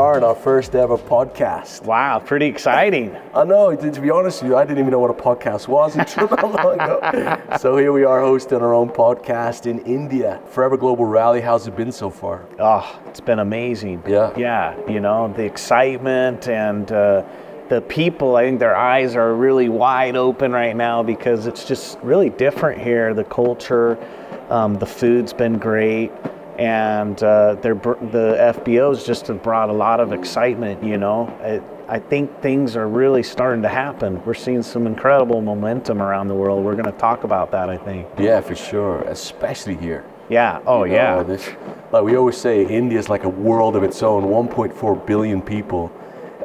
are in our first ever podcast. Wow, pretty exciting. I know, to be honest with you, I didn't even know what a podcast was until not long ago. So here we are hosting our own podcast in India. Forever Global Rally, how's it been so far? Oh, it's been amazing. Yeah. Yeah, you know, the excitement and the people, I think their eyes are really wide open right now because it's just really different here. The culture, the food's been great. And the FBOs just have brought a lot of excitement, you know. I think things are really starting to happen. We're seeing some incredible momentum around the world. We're going to talk about that, I think. Yeah, for sure, especially here. Yeah, oh you yeah. know, like we always say, India's like a world of its own, 1.4 billion people.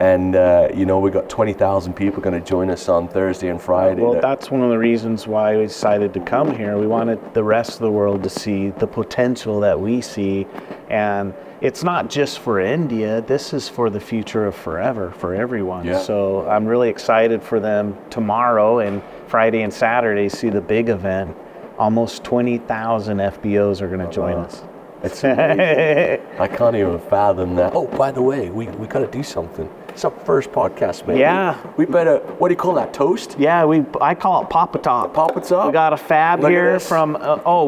And, you know, we got 20,000 people going to join us on Thursday and Friday. Well, that's one of the reasons why we decided to come here. We wanted the rest of the world to see the potential that we see. And it's not just for India. This is for the future of forever, for everyone. Yeah. So I'm really excited for them tomorrow and Friday and Saturday see the big event. Almost 20,000 FBOs are going to join us. It's I can't even fathom that. Oh, by the way, we got to do something. It's our first podcast, man. Yeah. We better, what do you call that, toast? Yeah, I call it Papa Top. Papa Top? We got a fab Look here at this. from,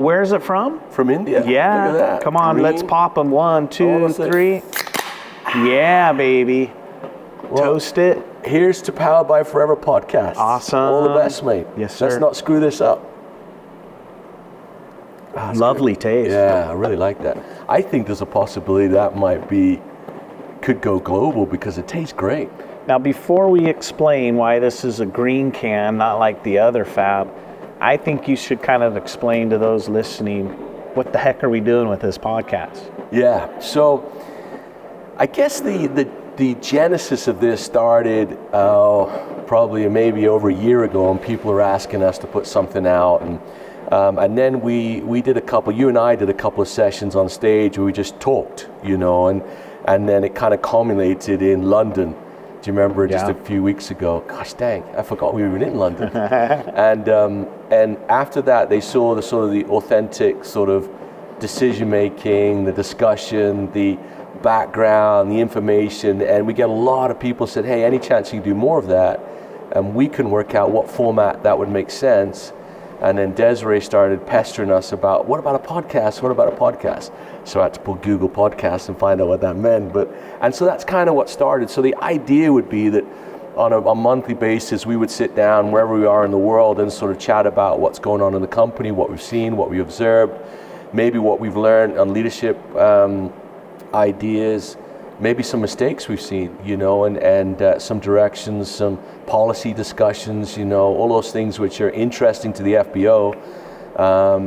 where's it from? From India. Yeah. Look at that. Come on, Green. let's pop them. 1, 2, Oh, that's it. 3. Yeah, baby. Well, Toast it. Here's to Powered by Forever podcast. Awesome. All the best, mate. Yes, sir. Let's not screw this up. Lovely taste. Yeah, I really like that. I think there's a possibility that could go global because it tastes great. Now, before we explain why this is a green can, not like the other fab, I think you should kind of explain to those listening, what the heck are we doing with this podcast? Yeah, so I guess the genesis of this started probably maybe over a year ago, and people are asking us to put something out, and then we did you and I did a couple of sessions on stage where we just talked, you know, and then it kind of culminated in London. Do you remember just a few weeks ago? Gosh dang, I forgot we were in London. and after that, they saw the sort of the authentic sort of decision making, the discussion, the background, the information, and we get a lot of people said, hey, any chance you can do more of that? And we can work out what format that would make sense. And then Desiree started pestering us about, what about a podcast? What about a podcast? So I had to pull Google Podcasts and find out what that meant. And so that's kind of what started. So the idea would be that on a monthly basis, we would sit down wherever we are in the world and sort of chat about what's going on in the company, what we've seen, what we observed, maybe what we've learned on leadership ideas, maybe some mistakes we've seen, you know, and some directions, some policy discussions, you know, all those things which are interesting to the FBO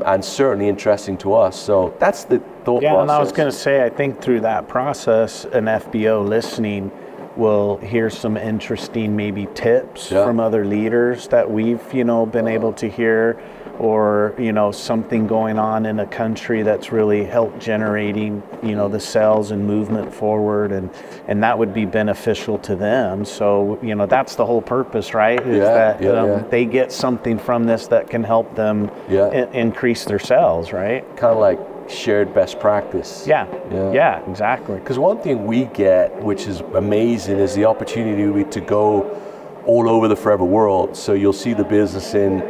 and certainly interesting to us. So that's the thought process. Yeah, and I was going to say, I think through that process, an FBO listening will hear some interesting maybe tips from other leaders that we've, you know, been able to hear, or, you know, something going on in a country that's really helped generating, you know, the sales and movement forward, and that would be beneficial to them. So, you know, that's the whole purpose, right? Is they get something from this that can help them increase their sales, right? Kind of like shared best practice. Yeah, exactly. Because one thing we get, which is amazing, is the opportunity to go all over the forever world. So you'll see the business in,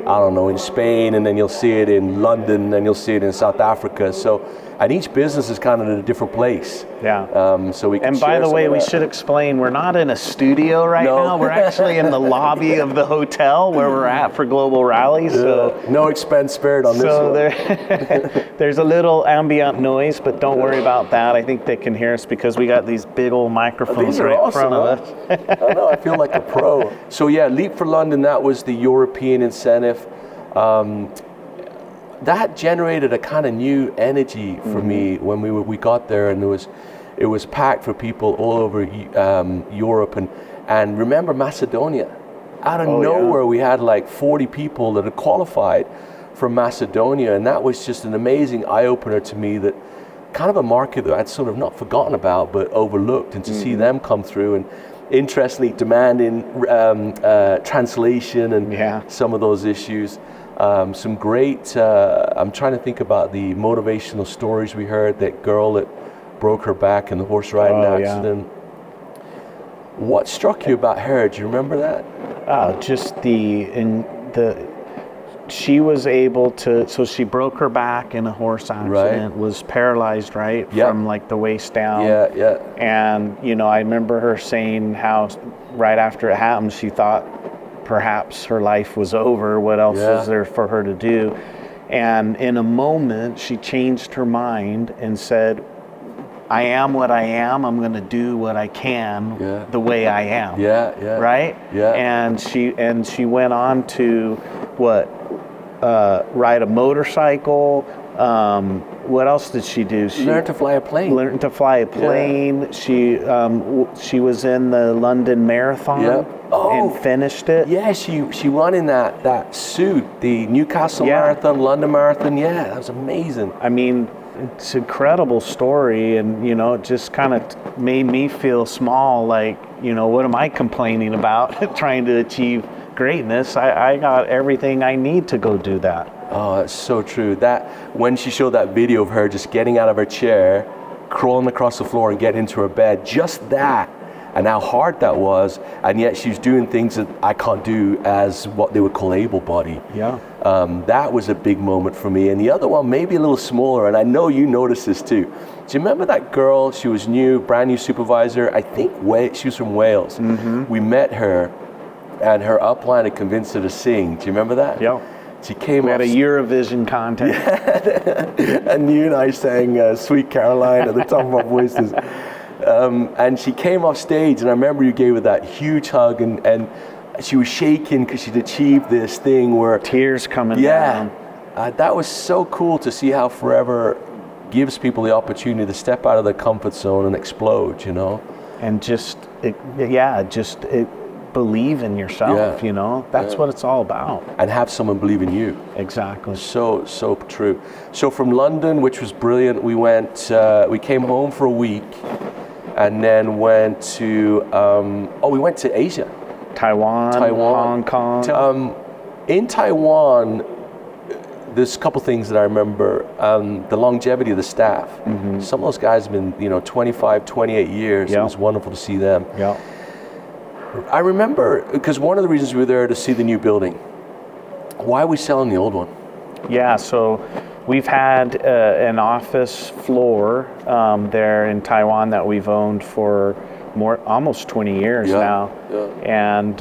I don't know, in Spain, and then you'll see it in London, and then you'll see it in South Africa. So, and each business is kind of in a different place. Yeah. So we can And by the way, we should explain, we're not in a studio right now. We're actually in the lobby of the hotel where we're at for Global Rally. So no expense spared on this one. There's a little ambient noise, but don't worry about that. I think they can hear us because we got these big old microphones right in front of us. I know, I feel like a pro. So yeah, Leap for London, that was the European incentive. That generated a kind of new energy for me when we got there, and it was packed for people all over Europe, and remember Macedonia, out of nowhere we had like 40 people that had qualified from Macedonia, and that was just an amazing eye-opener to me, that kind of a market that I'd sort of not forgotten about but overlooked, and to see them come through, and interestingly demanding translation and some of those issues. Some great, I'm trying to think about the motivational stories we heard. That girl that broke her back in the horse riding accident. What struck you about her? Do you remember that? Just she was able to, so she broke her back in a horse accident, was paralyzed, from like the waist down. And, I remember her saying how right after it happened, she thought perhaps her life was over. What else was there for her to do? And in a moment, she changed her mind and said, I am what I am. I'm going to do what I can the way I am. Right? And she went on to ride a motorcycle. What else did she do? She learned to fly a plane. She was in the London Marathon and finished it. She won in that suit, the Newcastle Marathon, London Marathon. That was amazing. I mean, it's an incredible story, and it just kind of made me feel small. Like, what am I complaining about? Trying to achieve greatness. I got everything I need to go do that. Oh, that's so true. That when she showed that video of her just getting out of her chair, crawling across the floor and getting into her bed, just that, and how hard that was, and yet she's doing things that I can't do as what they would call able-bodied. That was a big moment for me. And the other one, maybe a little smaller, and I know you noticed this too. Do you remember that girl? She was brand new supervisor. I think she was from Wales. We met her, and her upline had convinced her to sing. Do you remember that? She came. We had a Eurovision contest. And you and I sang Sweet Caroline at the top of our voices. And she came off stage, and I remember you gave her that huge hug, and she was shaking because she'd achieved this thing where... Tears coming down. That was so cool to see how Forever gives people the opportunity to step out of their comfort zone and explode, And just believe in yourself, That's what it's all about. And have someone believe in you. Exactly. So true. So from London, which was brilliant, we came home for a week, and then went to, we went to Asia. Taiwan, Hong Kong. In Taiwan, there's a couple things that I remember. The longevity of the staff. Some of those guys have been, 25, 28 years. It was wonderful to see them. I remember, because one of the reasons we were there to see the new building. Why are we selling the old one? So we've had an office floor there in Taiwan that we've owned for almost 20 years now. And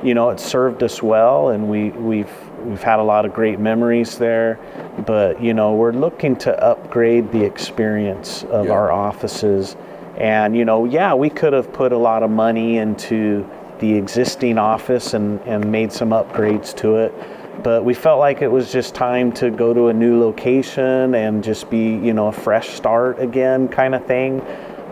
it served us well, and we've had a lot of great memories there. But we're looking to upgrade the experience of our offices. And we could have put a lot of money into the existing office and made some upgrades to it, but we felt like it was just time to go to a new location and just be a fresh start again kind of thing.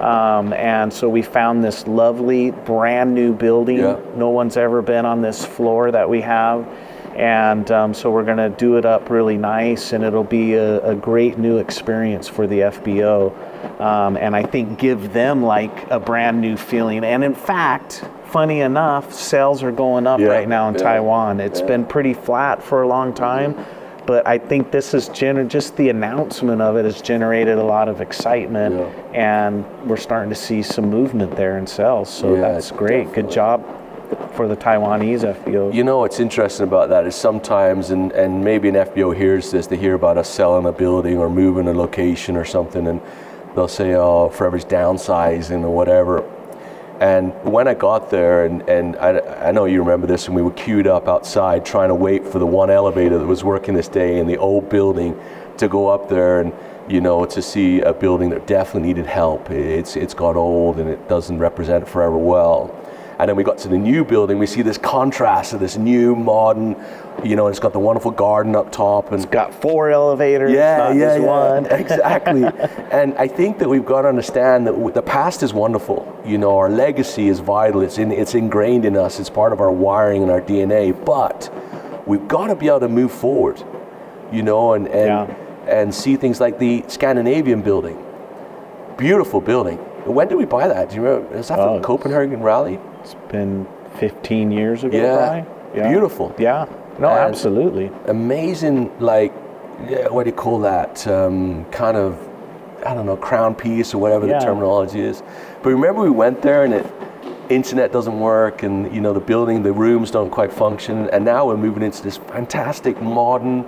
And so we found this lovely brand new building. No one's ever been on this floor that we have. And so we're going to do it up really nice, and it'll be a great new experience for the FBO. And I think give them like a brand new feeling. And in fact, funny enough, sales are going up right now in Taiwan. It's been pretty flat for a long time, but I think this is just the announcement of it has generated a lot of excitement, and we're starting to see some movement there in sales. So that's great. Definitely. Good job for the Taiwanese FBO. What's interesting about that is sometimes, and maybe an FBO hears this, they hear about us selling a building or moving a location or something, and they'll say, oh, Forever's downsizing or whatever. And when I got there, and I know you remember this, and we were queued up outside trying to wait for the one elevator that was working this day in the old building to go up there and, to see a building that definitely needed help. It's got old and it doesn't represent Forever well. And then we got to the new building, we see this contrast of this new, modern, it's got the wonderful garden up top. And it's got 4 elevators, not just one. Exactly. And I think that we've got to understand that the past is wonderful. Our legacy is vital. It's ingrained in us. It's part of our wiring and our DNA. But we've got to be able to move forward, and see things like the Scandinavian building. Beautiful building. When did we buy that? Do you remember? Is that from Copenhagen Rally? It's been 15 years ago. Yeah. Beautiful. Yeah. No, and absolutely. Amazing, what do you call that? Kind of I don't know, crown piece or whatever the Yeah. terminology is. But remember we went there and internet doesn't work, and the building, the rooms don't quite function, and now we're moving into this fantastic modern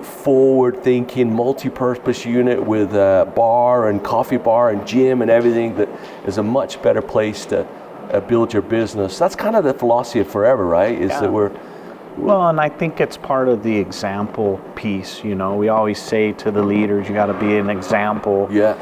forward-thinking multi-purpose unit with a bar and coffee bar and gym and everything that is a much better place to build your business. That's kind of the philosophy of Forever, right? Is that we're Well, and I think it's part of the example piece. We always say to the leaders, you got to be an example. Yeah.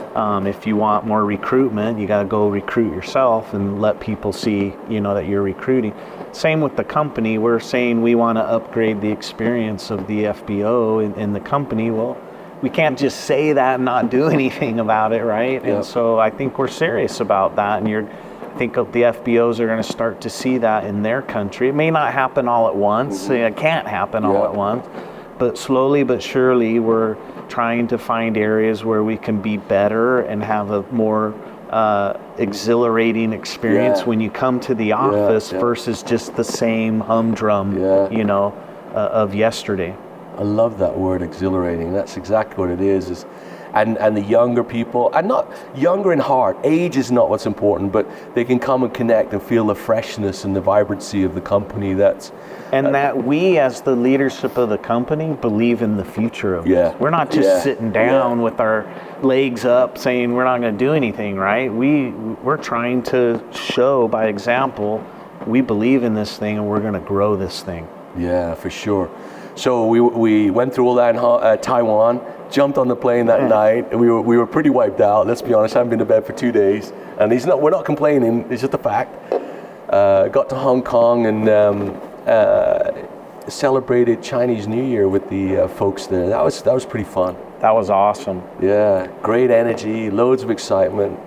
If you want more recruitment, you got to go recruit yourself and let people see, that you're recruiting. Same with the company. We're saying we want to upgrade the experience of the FBO in the company. Well, we can't just say that and not do anything about it, right? Yeah. And so I think we're serious about that. And I think the FBOs are going to start to see that in their country. It may not happen all at once. It can't happen all at once. But slowly but surely, we're trying to find areas where we can be better and have a more exhilarating experience when you come to the office versus just the same humdrum, of yesterday. I love that word, exhilarating. That's exactly what it is. And the younger people, and not younger in heart, age is not what's important, but they can come and connect and feel the freshness and the vibrancy of the company. That we, as the leadership of the company, believe in the future of it. We're not just sitting down with our legs up saying we're not going to do anything, right? We're trying to show by example, we believe in this thing and we're going to grow this thing. Yeah, for sure. So we went through all that in Taiwan, jumped on the plane that night, and we were pretty wiped out. Let's be honest, I haven't been to bed for 2 days, and we're not complaining. It's just a fact. Got to Hong Kong and celebrated Chinese New Year with the folks there. That was pretty fun. That was awesome. Yeah, great energy, loads of excitement.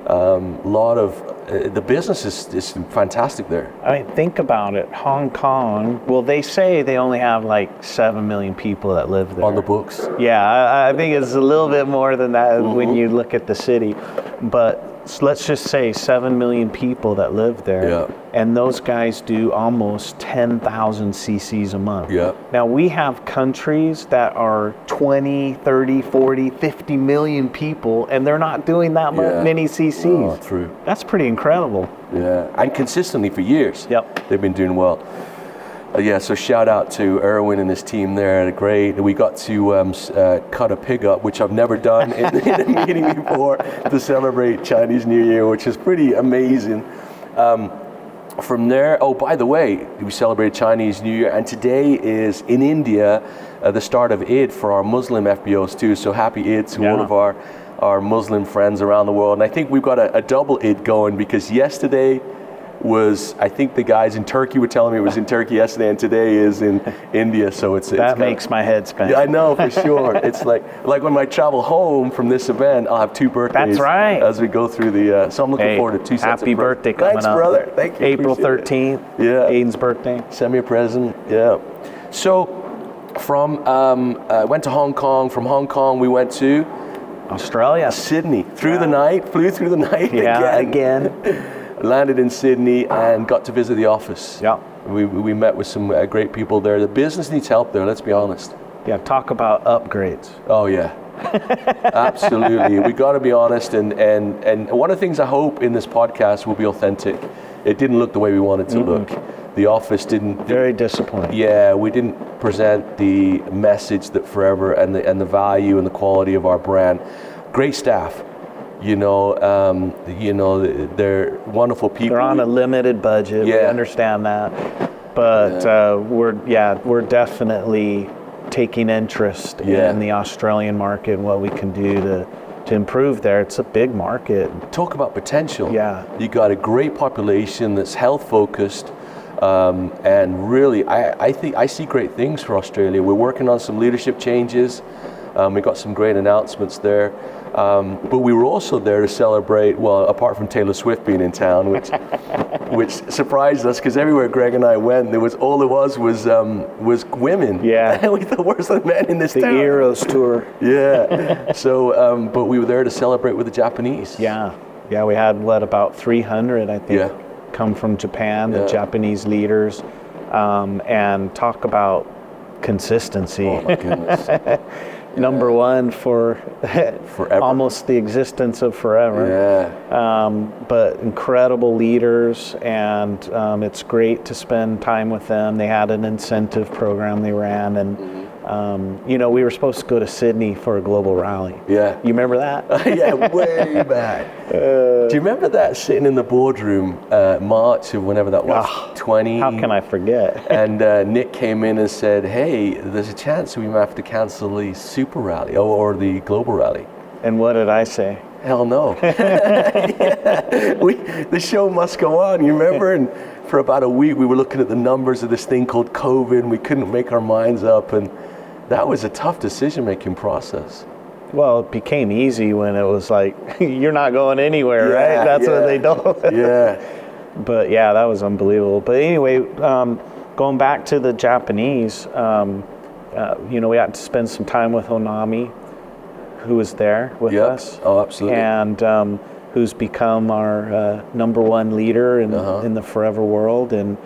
Lot of the business is fantastic there. I mean, think about it. Hong Kong, well, they say they only have like 7 million people that live there. On the books. Yeah, I think it's a little bit more than that when you look at the city. But let's just say 7 million people that live there. Yeah. And those guys do almost 10,000 cc's a month. Yeah. Now, we have countries that are 20, 30, 40, 50 million people, and they're not doing that many cc's. Oh, true. That's pretty incredible. Yeah, and consistently for years. Yep. They've been doing well. So shout out to Erwin and his team there. Great. We got to cut a pig up, which I've never done in a meeting before, to celebrate Chinese New Year, which is pretty amazing. From there, oh, by the way, we celebrated Chinese New Year, and today is in India the start of Eid for our Muslim FBOs too. So happy Eid to all of our Muslim friends around the world. And I think we've got a double Eid going, because yesterday was, I think the guys in Turkey were telling me it was in Turkey yesterday, and today is in India. So it's makes my head spin. Yeah, I know, for sure. It's like when I travel home from this event, I'll have 2 birthdays. That's right. As we go through the, so I'm looking forward to 2 sets of happy birthday coming Thanks, up. brother. Thank you. April 13th. Yeah. Aiden's birthday. Send me a present. Yeah. So from went to Hong Kong. From Hong Kong, we went to Australia. Sydney. Flew through the night again. Landed in Sydney and got to visit the office. Yeah. We met with some great people there. The business needs help there, let's be honest. Yeah, talk about upgrades. Oh yeah. Absolutely. We got to be honest, and one of the things I hope in this podcast will be authentic. It didn't look the way we wanted to look. The office didn't. Very disappointing. Yeah, we didn't present the message that Forever and the value and the quality of our brand. Great staff. They're wonderful people. They're on a limited budget. We understand that, but we're definitely taking interest in the Australian market and what we can do to improve there. It's a big market. Talk about potential. Yeah, you got a great population that's health focused, and really, I think I see great things for Australia. We're working on some leadership changes. We got some great announcements there. But we were also there to celebrate, well, apart from Taylor Swift being in town, which surprised us, because everywhere Greg and I went, there was women. Yeah. We thought, where's the men in this town? The Eras tour. Yeah. So, but we were there to celebrate with the Japanese. Yeah. Yeah, we had, about 300, I think, come from Japan, the Japanese leaders, and talk about consistency. Oh, my goodness. number one for Forever. almost the existence of forever. But incredible leaders, and it's great to spend time with them. They had an incentive program they ran, and we were supposed to go to Sydney for a global rally. Yeah. You remember that? Yeah, way back. Do you remember that sitting in the boardroom March of whenever that was? 20. How can I forget? And Nick came in and said, hey, there's a chance we might have to cancel the super rally or the global rally. And what did I say? Hell no. The show must go on, you remember? And for about a week we were looking at the numbers of this thing called COVID, and we couldn't make our minds up, and that was a tough decision-making process. Well, it became easy when it was like, you're not going anywhere, right? That's what they do. But yeah, that was unbelievable. But anyway, going back to the Japanese, we had to spend some time with Honami, who was there with us. Oh, absolutely. And who's become our number one leader in the forever world. And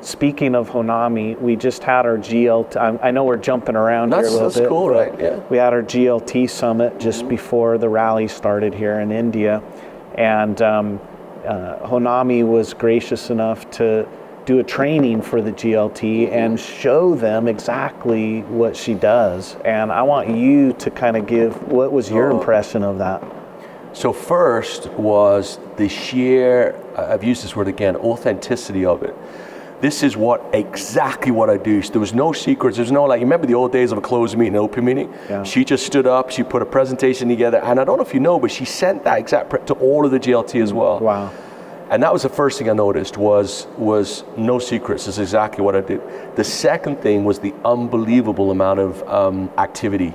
speaking of Honami, we just had our GLT. I know we're jumping around here a little bit. That's cool, right? Yeah. We had our GLT summit just before the rally started here in India, and Honami was gracious enough to do a training for the GLT and show them exactly what she does. And I want you to kind of give, what was your impression of that? So first was the sheer, I've used this word again, authenticity of it. This is exactly what I do. So there was no secrets. There's no, you remember the old days of a closed meeting, an open meeting? Yeah. She just stood up, she put a presentation together, and I don't know if you know, but she sent that exact to all of the GLT as well. Wow. And that was the first thing I noticed was no secrets. This is exactly what I did. The second thing was the unbelievable amount of activity.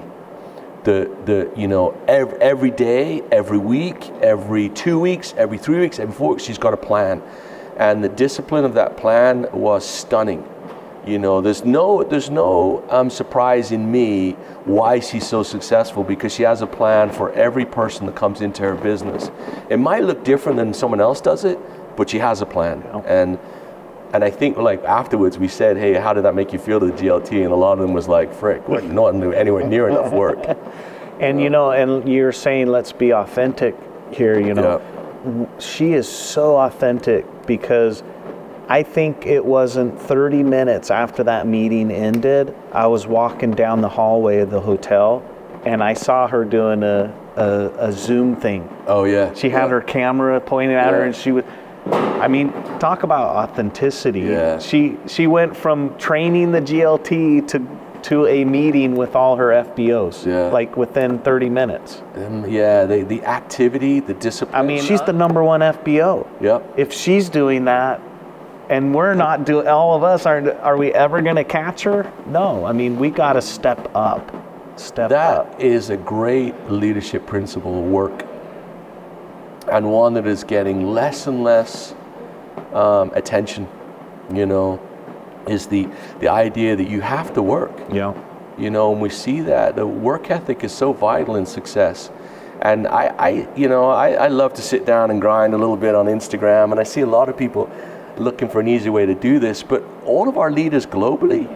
Every day, every week, every 2 weeks, every 3 weeks, every 4 weeks, she's got a plan. And the discipline of that plan was stunning. There's no surprise in me why she's so successful, because she has a plan for every person that comes into her business. It might look different than someone else does it, but she has a plan. And I think afterwards we said, hey, how did that make you feel to the GLT? And a lot of them was like, frick, we're not doing anywhere near enough work. And and you're saying let's be authentic here. She is so authentic, because I think it wasn't 30 minutes after that meeting ended, I was walking down the hallway of the hotel and I saw her doing a Zoom thing. Oh yeah. She had her camera pointed at her, and she would, talk about authenticity. Yeah. She went from training the GLT to a meeting with all her FBOs, within 30 minutes. The activity, the discipline. She's the number one FBO. Yep. If she's doing that, and we're not doing, all of us are we ever going to catch her? No. We got to step up. That is a great leadership principle of work, and one that is getting less and less attention, is the idea that you have to work. Yeah. And we see that the work ethic is so vital in success. And I love to sit down and grind a little bit on Instagram, and I see a lot of people looking for an easy way to do this, but all of our leaders globally,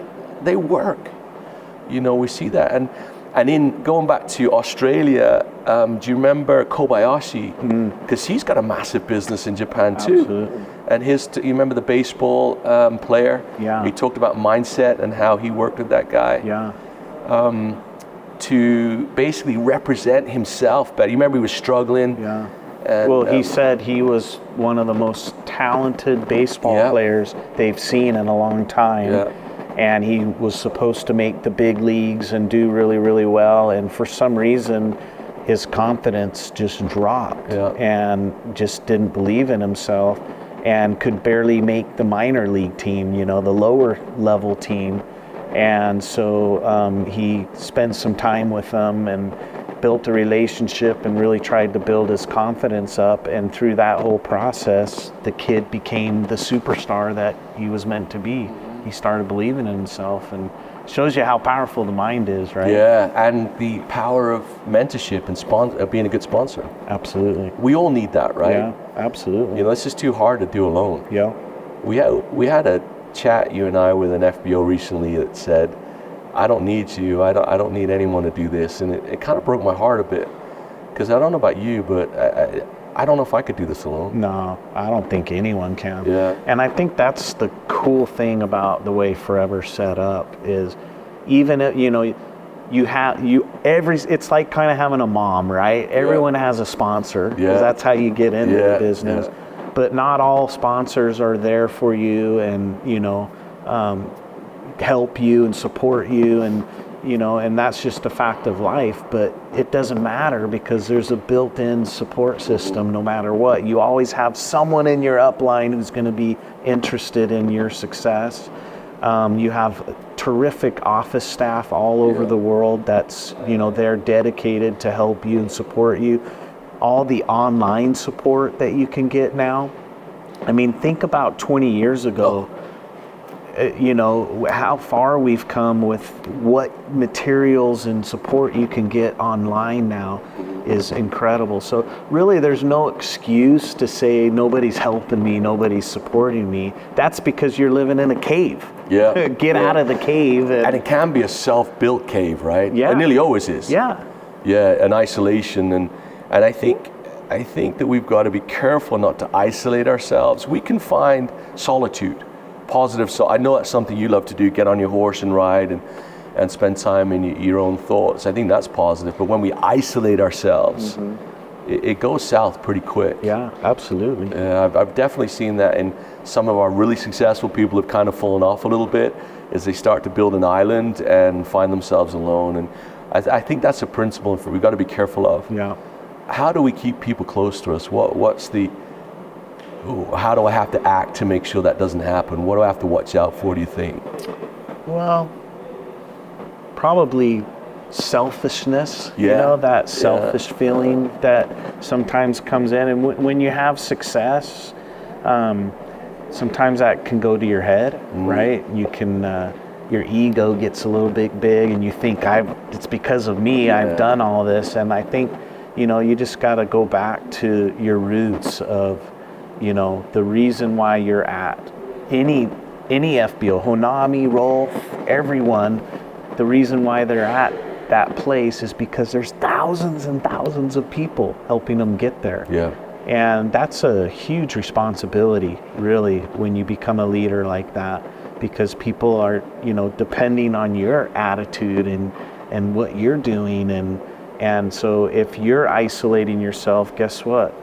they work. We see that. And in going back to Australia, do you remember Kobayashi? Because he's got a massive business in Japan too. Absolutely. And you remember the baseball player? Yeah. He talked about mindset and how he worked with that guy. Yeah. To basically represent himself better. You remember he was struggling? Yeah. And, he said he was one of the most talented baseball players they've seen in a long time. Yeah. And he was supposed to make the big leagues and do really, really well. And for some reason, his confidence just dropped and just didn't believe in himself, and could barely make the minor league team, the lower level team. And so he spent some time with them and built a relationship and really tried to build his confidence up. And through that whole process, the kid became the superstar that he was meant to be. He started believing in himself, and shows you how powerful the mind is, right? Yeah, and the power of mentorship and being a good sponsor. Absolutely. We all need that, right? Yeah, absolutely. This is too hard to do alone. Yeah. We had a chat, you and I, with an FBO recently that said, I don't need you. I don't need anyone to do this. And it kind of broke my heart a bit, because I don't know about you, but I don't know if I could do this alone. No, I don't think anyone can. Yeah. And I think that's the cool thing about the way Forever's set up is, even if, it's like kind of having a mom, right? Everyone has a sponsor, because that's how you get into the business. But not all sponsors are there for you and, help you and support you, and that's just a fact of life. But it doesn't matter, because there's a built-in support system no matter what. You always have someone in your upline who's going to be interested in your success. You have terrific office staff all over the world that's, they're dedicated to help you and support you. All the online support that you can get now. I mean, think about 20 years ago. How far we've come with what materials and support you can get online now is incredible. So really, there's no excuse to say nobody's helping me, nobody's supporting me. That's because you're living in a cave. Yeah. Get out of the cave. And it can be a self-built cave, right? Yeah. It nearly always is. Yeah. Yeah, an isolation. And I think that we've got to be careful not to isolate ourselves. We can find solitude. Positive. So I know that's something you love to do, get on your horse and ride and spend time in your own thoughts. I think that's positive. But when we isolate ourselves, it goes south pretty quick. Yeah, absolutely. I've definitely seen that in some of our really successful people have kind of fallen off a little bit as they start to build an island and find themselves alone. And I think that's a principle we've got to be careful of. Yeah. How do we keep people close to us? How do I have to act to make sure that doesn't happen? What do I have to watch out for, do you think? Well, probably selfishness, that selfish feeling that sometimes comes in. And when you have success, sometimes that can go to your head, right? You can, your ego gets a little bit big and you think, it's because of me, I've done all this. And I think, you just got to go back to your roots of, the reason why you're at any FBO, Honami, Rolf, everyone, the reason why they're at that place is because there's thousands and thousands of people helping them get there. Yeah. And that's a huge responsibility, really, when you become a leader like that, because people are, depending on your attitude and what you're doing. And so if you're isolating yourself, guess what?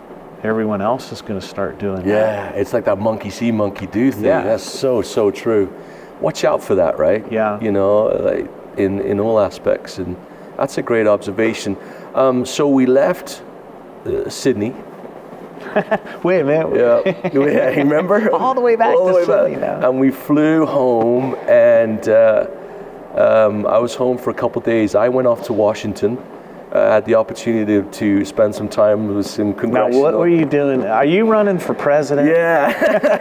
Everyone else is going to start doing that. Yeah, it's like that monkey see, monkey do thing. Yeah. That's so true. Watch out for that, right? Yeah. Like in all aspects. And that's a great observation. So we left Sydney. Wait a minute. Yeah, remember? All the way back to Sydney now. And we flew home, and I was home for a couple of days. I went off to Washington. I had the opportunity to spend some time with some congressional... Now, what were you doing? Are you running for president? Yeah.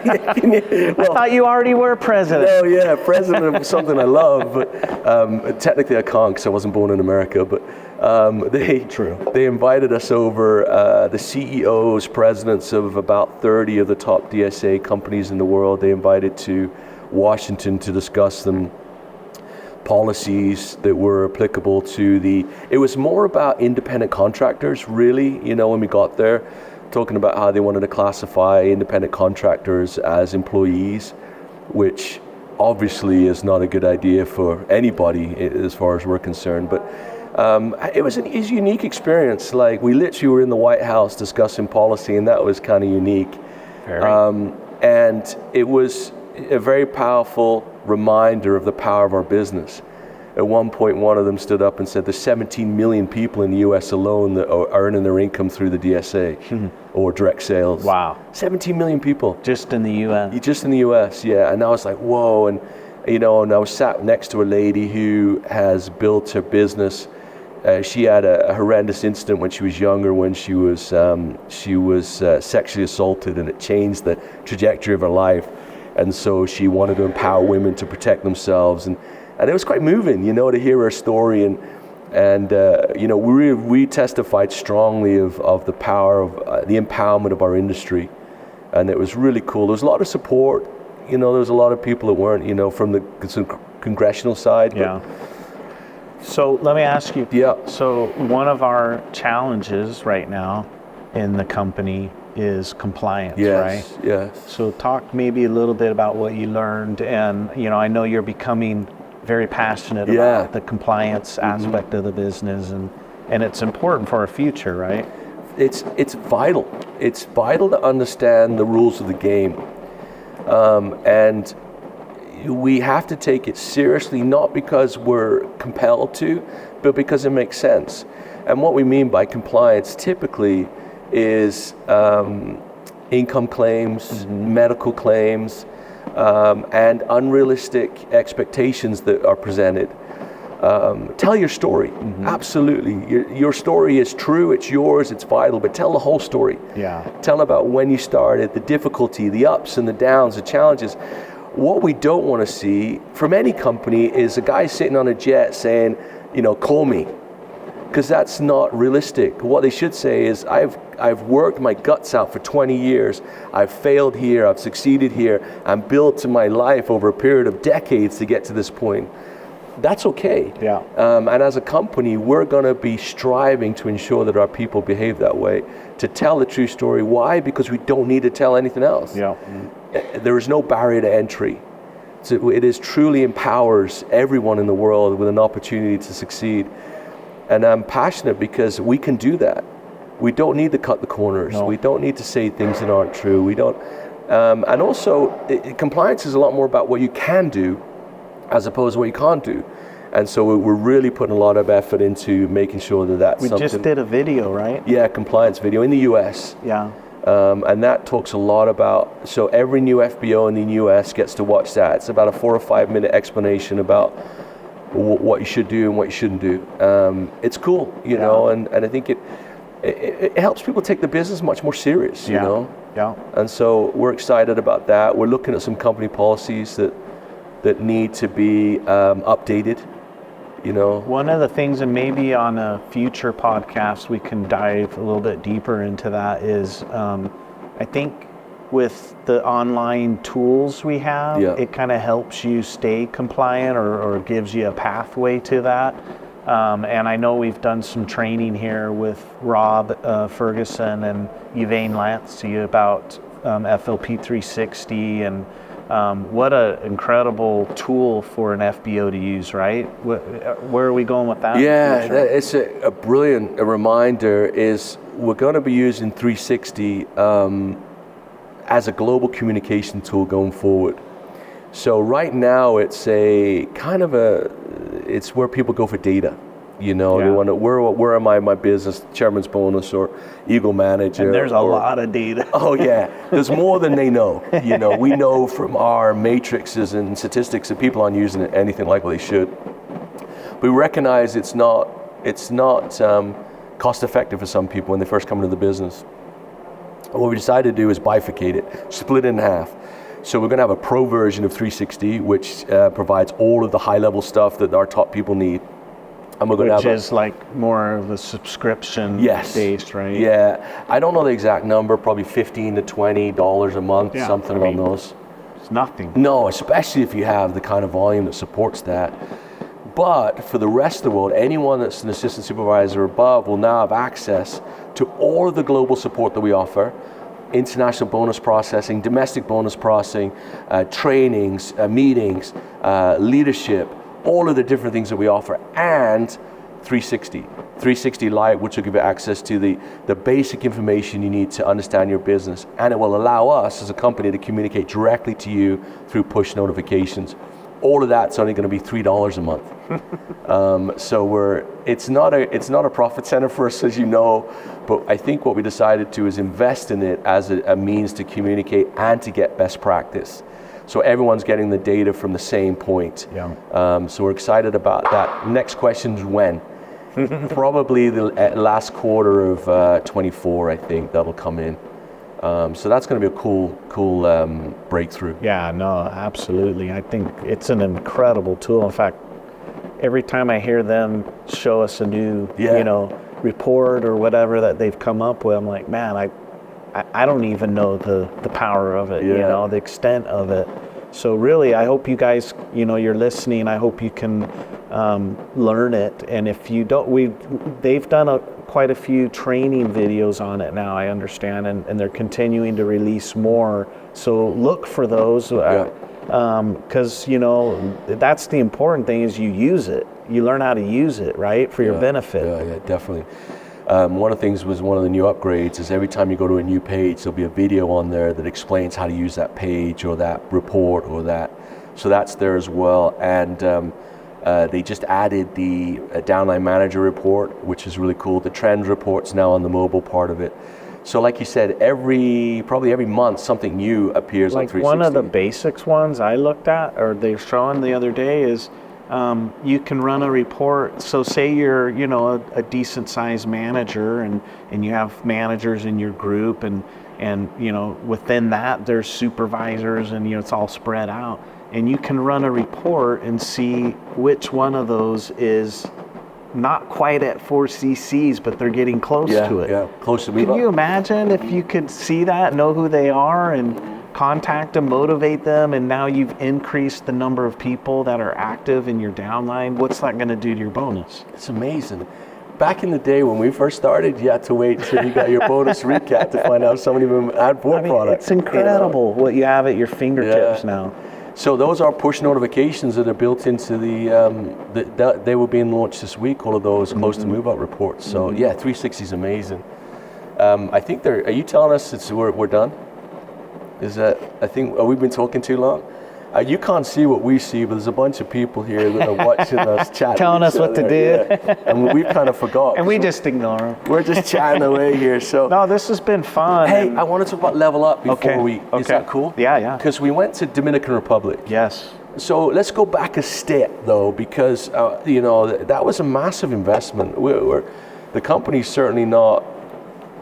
I thought you already were president. Oh, yeah, president of something I love, but technically I can't because I wasn't born in America, but they invited us over, the CEOs, presidents of about 30 of the top DSA companies in the world, they invited to Washington to discuss them. Policies that were applicable to it was more about independent contractors, really, when we got there, talking about how they wanted to classify independent contractors as employees, which obviously is not a good idea for anybody as far as we're concerned. But it was a unique experience. Like, we literally were in the White House discussing policy, and that was kind of unique. And it was a very powerful reminder of the power of our business. At one point, one of them stood up and said there's 17 million people in the US alone that are earning their income through the DSA or direct sales. Wow. 17 million people. Just in the US. Just in the US, yeah. And I was like, whoa. And and I was sat next to a lady who has built her business. She had a horrendous incident when she was younger, when she was sexually assaulted, and it changed the trajectory of her life. And so she wanted to empower women to protect themselves, and it was quite moving, to hear her story. And we testified strongly of the power of the empowerment of our industry, and it was really cool. There was a lot of support. There was a lot of people that weren't, from the congressional side. Yeah. So let me ask you. Yeah. So one of our challenges right now in the company is compliance, right? Yes. So talk maybe a little bit about what you learned, and I know you're becoming very passionate about the compliance aspect of the business, and it's important for our future, right? It's vital. It's vital to understand the rules of the game, and we have to take it seriously, not because we're compelled to, but because it makes sense. And what we mean by compliance typically is income claims, medical claims, and unrealistic expectations that are presented. Tell your story. Absolutely. Your story is true, it's yours, it's vital, but tell the whole story. Yeah. Tell about when you started, the difficulty, the ups and the downs, the challenges. What we don't want to see from any company is a guy sitting on a jet saying, call me. Because that's not realistic. What they should say is, I've worked my guts out for 20 years. I've failed here, I've succeeded here. I'm built my life over a period of decades to get to this point. That's okay. Yeah. And as a company, we're going to be striving to ensure that our people behave that way, to tell the true story. Why? Because we don't need to tell anything else. Yeah. There is no barrier to entry. So it is truly empowers everyone in the world with an opportunity to succeed. And I'm passionate because we can do that. We don't need to cut the corners. No. We don't need to say things that aren't true. We don't. And also, compliance is a lot more about what you can do as opposed to what you can't do. And so we're really putting a lot of effort into making sure that that's We something. just did a video, right? Yeah, compliance video in the US. Yeah. And that talks a lot about, so every new FBO in the US gets to watch that. It's about a 4 or 5 minute explanation about what you should do and what you shouldn't do. It's cool, you know, and I think it helps people take the business much more serious, you know? Yeah. And so we're excited about that. We're looking at some company policies that need to be updated, you know? One of the things, and maybe on a future podcast we can dive a little bit deeper into that, is I think with the online tools we have, it kind of helps you stay compliant or gives you a pathway to that. And I know we've done some training here with Rob Ferguson and Yvain Lancey about FLP 360, and what an incredible tool for an FBO to use, right? Where are we going with that? Yeah, it's a brilliant reminder is we're going to be using 360 as a global communication tool going forward. So right now it's it's where people go for data. You know, they want to, where am I in my business, chairman's bonus or Eagle manager. And there's a lot of data. Oh yeah, there's more than they know. You know, we know from our matrices and statistics that people aren't using it anything like what they should. We recognize it's not cost effective for some people when they first come into the business. What we decided to do is bifurcate it, split it in half. So we're going to have a pro version of 360, which provides all of the high-level stuff that our top people need. And we're going Which to have is like more of a subscription based, right? Yeah. I don't know the exact number, probably $15 to $20 a month, something along those. It's nothing. No, especially if you have the kind of volume that supports that. But for the rest of the world, anyone that's an assistant supervisor or above will now have access to all of the global support that we offer: international bonus processing, domestic bonus processing, trainings, meetings, leadership, all of the different things that we offer, and 360 Lite, which will give you access to the basic information you need to understand your business. And it will allow us as a company to communicate directly to you through push notifications. All of that's only going to be $3 a month. So it's not a profit center for us, as you know, but I think what we decided to is invest in it as a means to communicate and to get best practice. So everyone's getting the data from the same point. Yeah. So we're excited about that. Next question is when? Probably the last quarter of 24, I think that'll come in. So that's going to be a cool breakthrough. Yeah, no, absolutely. I think it's an incredible tool. In fact, every time I hear them show us a new, report or whatever that they've come up with, I'm like, man, I don't even know the power of it, the extent of it. So really, I hope you guys, you're listening. I hope you can learn it. And if you don't, they've done quite a few training videos on it now, I understand, and they're continuing to release more. So look for those. Because that's the important thing is you use it. You learn how to use it, right, for your benefit. Yeah, definitely. One of the things was one of the new upgrades is every time you go to a new page, there'll be a video on there that explains how to use that page or that report or that. So that's there as well. And they just added the downline manager report, which is really cool. The trend report's now on the mobile part of it. So like you said, probably every month something new appears on 360. One of the basics ones I looked at, or they're showing the other day, is you can run a report. So say you're, a decent sized manager and you have managers in your group and within that there's supervisors and it's all spread out. And you can run a report and see which one of those is not quite at 4 cc's, but they're getting close to it. Yeah, close to me. Can you imagine if you could see that, know who they are, and contact them, motivate them, and now you've increased the number of people that are active in your downline? What's that going to do to your bonus? It's amazing. Back in the day when we first started, you had to wait till you got your bonus recap to find out if somebody had more products. It's incredible what you have at your fingertips now. So those are push notifications that are built into they were being launched this week, all of those close to move out reports. So 360 is amazing. I think are you telling us we're done? Have we been talking too long? You can't see what we see, but there's a bunch of people here that are watching us chat. Telling us what to do. And we've kind of forgot. And we just ignore them. We're just chatting away here. So no, this has been fun. Hey, I want to talk about Level Up before is that cool? Yeah. Because we went to Dominican Republic. Yes. So let's go back a step though, because that was a massive investment. The company's certainly not.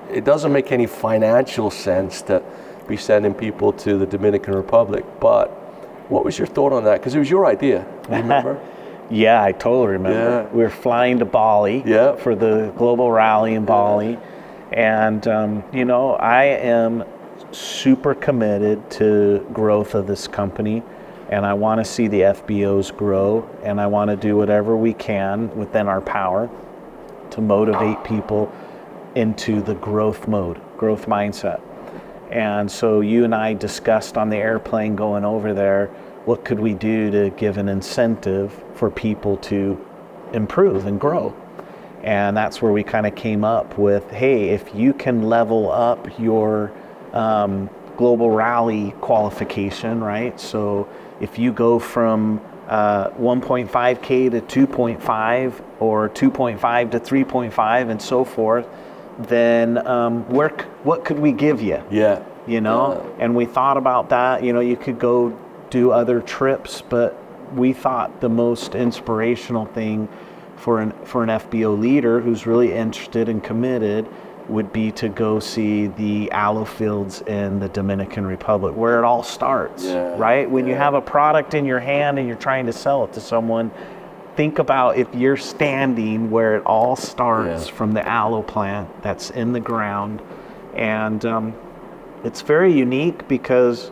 It doesn't make any financial sense to be sending people to the Dominican Republic, but what was your thought on that? Because it was your idea, remember? Yeah, I totally remember. Yeah. We were flying to Bali for the global rally in Bali. And, I am super committed to growth of this company. And I want to see the FBOs grow. And I want to do whatever we can within our power to motivate people into the growth mode, growth mindset. And so you and I discussed on the airplane going over there, what could we do to give an incentive for people to improve and grow? And that's where we kind of came up with, hey, if you can level up your global rally qualification, right? So if you go from 1.5K to 2.5 or 2.5 to 3.5 and so forth, then what could we give you? Yeah. And we thought about that. You could go do other trips, but we thought the most inspirational thing for an FBO leader who's really interested and committed would be to go see the aloe fields in the Dominican Republic, where it all starts, right? When you have a product in your hand and you're trying to sell it to someone, think about if you're standing where it all starts from the aloe plant that's in the ground. And it's very unique because,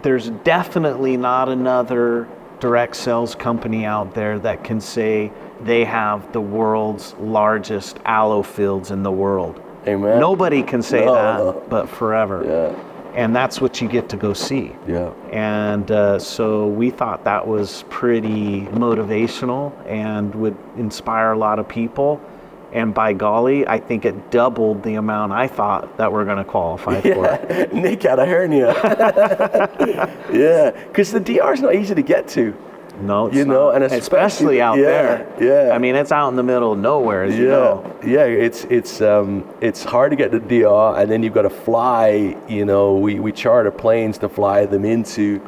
there's definitely not another direct sales company out there that can say they have the world's largest aloe fields in the world. Amen. Nobody can say that, but forever. Yeah. And that's what you get to go see. Yeah. And so we thought that was pretty motivational and would inspire a lot of people. And by golly, I think it doubled the amount I thought that we're going to qualify for. Nick had a hernia. Yeah, because the DR is not easy to get to. No, it's not. And especially out there. Yeah. I mean, it's out in the middle of nowhere, as you know. Yeah, it's hard to get to DR, and then you've got to fly. We charter planes to fly them into.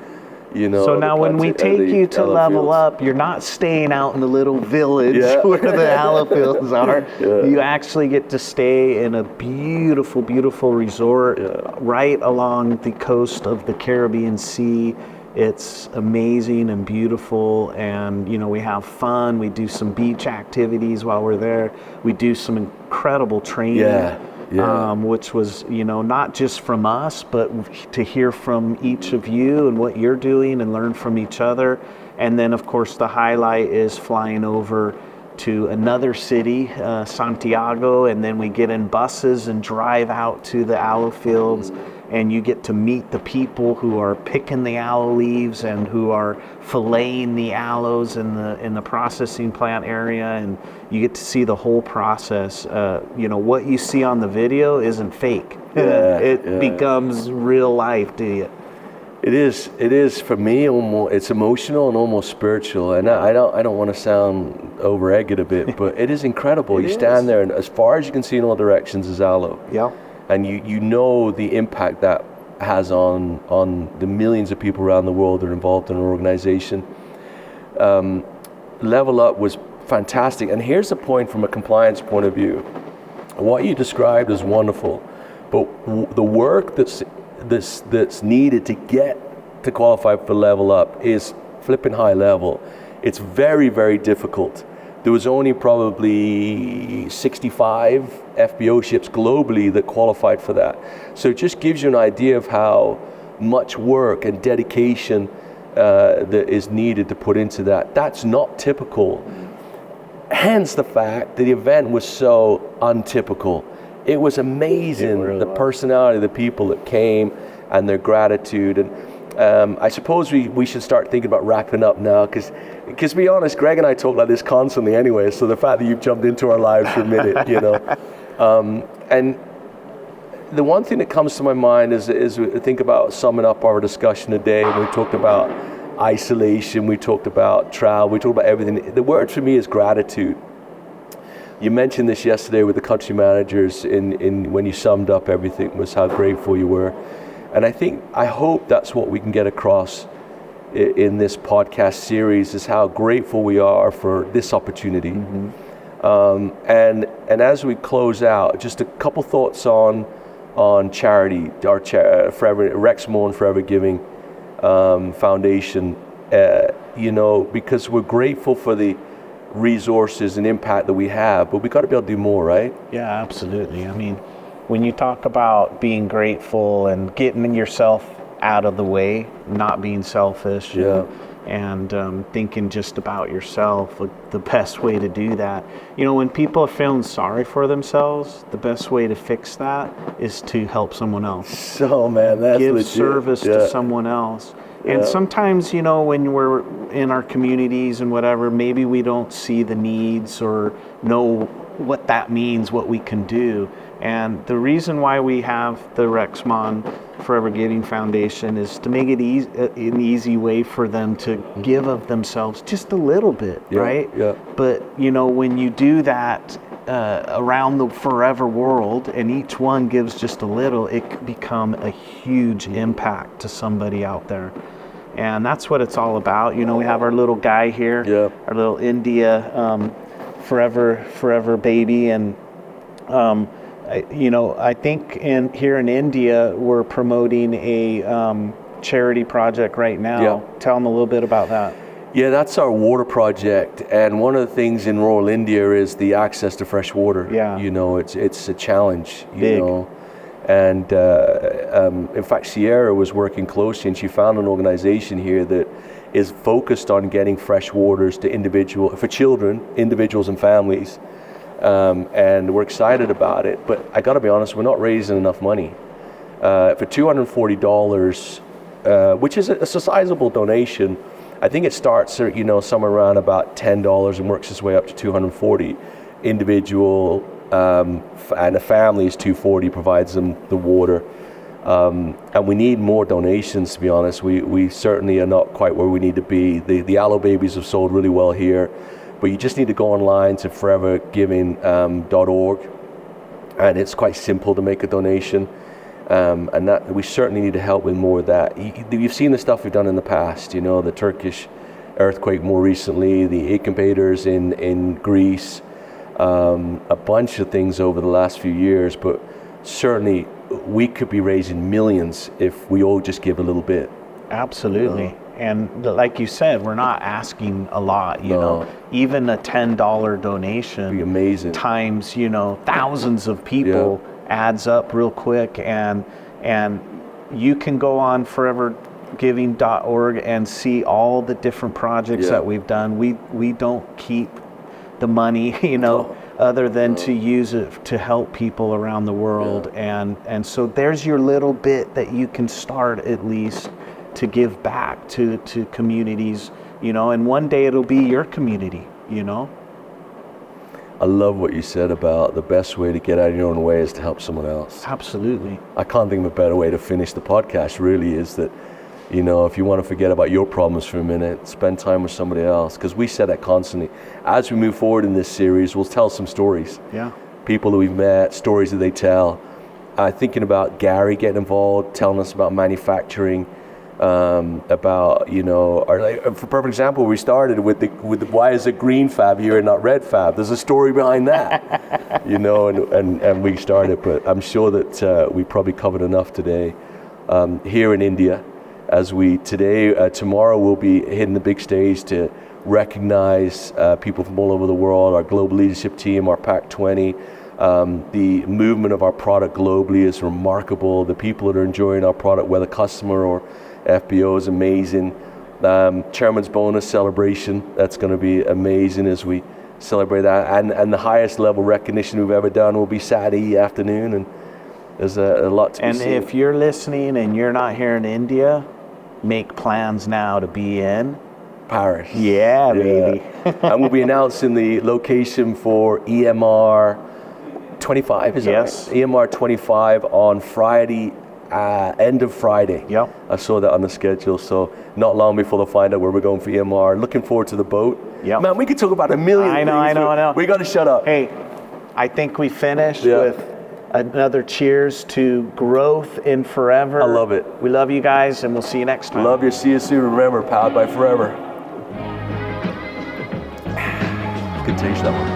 So now when we take you to Level Up, you're not staying out in the little village where the aloe fields are. You actually get to stay in a beautiful, beautiful resort right along the coast of the Caribbean Sea. It's amazing and beautiful, and we have fun. We do some beach activities while we're there. We do some incredible training. which was, not just from us, but to hear from each of you and what you're doing and learn from each other. And then, of course, the highlight is flying over to another city, Santiago, and then we get in buses and drive out to the aloe fields, and you get to meet the people who are picking the aloe leaves and who are filleting the aloes in the processing plant area, and you get to see the whole process. What you see on the video isn't fake. It becomes real life to you. It is for me. It's emotional and almost spiritual. And I don't want to sound over-egg it a bit, but it is incredible. You stand there, and as far as you can see in all directions is aloe. Yeah. And you know the impact that has on the millions of people around the world that are involved in an organization. Level Up was fantastic. And here's the point from a compliance point of view. What you described is wonderful, but the work that's needed to get to qualify for Level Up is flipping high level. It's very, very difficult. There was only probably 65 FBO ships globally that qualified for that. So it just gives you an idea of how much work and dedication that is needed to put into that. That's not typical. Hence the fact that the event was so untypical. It was amazing, the personality of the people that came and their gratitude. And I suppose we should start thinking about wrapping up now, because to be honest, Greg and I talk like this constantly anyway, so the fact that you've jumped into our lives for a minute, and the one thing that comes to my mind is think about summing up our discussion today. We talked about isolation, we talked about travel, we talked about everything. The word for me is gratitude. You mentioned this yesterday with the country managers in when you summed up everything, was how grateful you were. And I hope that's what we can get across in this podcast series, is how grateful we are for this opportunity. And as we close out, just a couple thoughts on charity, our Forever Rex Moore and Forever Giving Foundation. Because we're grateful for the resources and impact that we have, but we got to be able to do more, right? Yeah, absolutely. I mean, when you talk about being grateful and getting yourself out of the way, not being selfish, and thinking just about yourself, the best way to do that. When people are feeling sorry for themselves, the best way to fix that is to help someone else. So, man, that's give legit. Service to someone else. And sometimes, when we're in our communities and whatever, maybe we don't see the needs or know what that means, what we can do. And the reason why we have the Rexmon Forever Giving Foundation is to make it an easy way for them to give of themselves just a little bit, right? Yeah. But, when you do that around the forever world, and each one gives just a little, it can become a huge impact to somebody out there. And that's what it's all about. We have our little guy here, our little India forever baby. And, I think here in India, we're promoting a charity project right now. Yeah. Tell them a little bit about that. Yeah, that's our water project, and one of the things in rural India is the access to fresh water. Yeah. It's a challenge, Big. And in fact, Sierra was working closely, and she found an organization here that is focused on getting fresh waters to for children, individuals and families, and we're excited about it. But I got to be honest, we're not raising enough money. For $240, which is a sizable donation. I think it starts, somewhere around about $10 and works its way up to $240. Individual and a family is $240, provides them the water. And we need more donations, to be honest. We certainly are not quite where we need to be. The aloe babies have sold really well here, but you just need to go online to forevergiving.org, and it's quite simple to make a donation. And that we certainly need to help with more of that. You've seen the stuff we've done in the past, the Turkish earthquake more recently, the incubators in Greece, a bunch of things over the last few years, but certainly we could be raising millions if we all just give a little bit. Absolutely. And like you said, we're not asking a lot, even a $10 donation be amazing. times, thousands of people adds up real quick, and you can go on forevergiving.org and see all the different projects that we've done. We don't keep the money, other than to use it to help people around the world. And so there's your little bit that you can start at least to give back to communities, and one day it'll be your community, I love what you said about the best way to get out of your own way is to help someone else. Absolutely. I can't think of a better way to finish the podcast, really, is that, if you want to forget about your problems for a minute, spend time with somebody else. Because we say that constantly. As we move forward in this series, we'll tell some stories. Yeah. People that we've met, stories that they tell. Thinking about Gary getting involved, telling us about manufacturing, about, for perfect example, we started with the why is it green fab here and not red fab? There's a story behind that, and we started, but I'm sure that we probably covered enough today. Here in India, as tomorrow we'll be hitting the big stage to recognize people from all over the world, our global leadership team, our Pac 20. The movement of our product globally is remarkable. The people that are enjoying our product, whether customer or FBO, is amazing. Chairman's bonus celebration, that's going to be amazing as we celebrate that. And the highest level recognition we've ever done will be Saturday afternoon, and there's a lot to be seen. And if you're listening and you're not here in India, make plans now to be in Paris. Yeah, baby. And we'll be announcing the location for EMR 25, is yes. that right? EMR 25 on Friday, end of Friday. Yep. I saw that on the schedule, so not long before they'll find out where we're going for EMR. Looking forward to the boat. Yep. Man, we could talk about a million things. I know. We got to shut up. Hey, I think we finished with another cheers to growth in forever. I love it. We love you guys, and we'll see you next time. Love you. See you soon. Remember, powered by forever. Good taste, that one.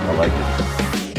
I like it.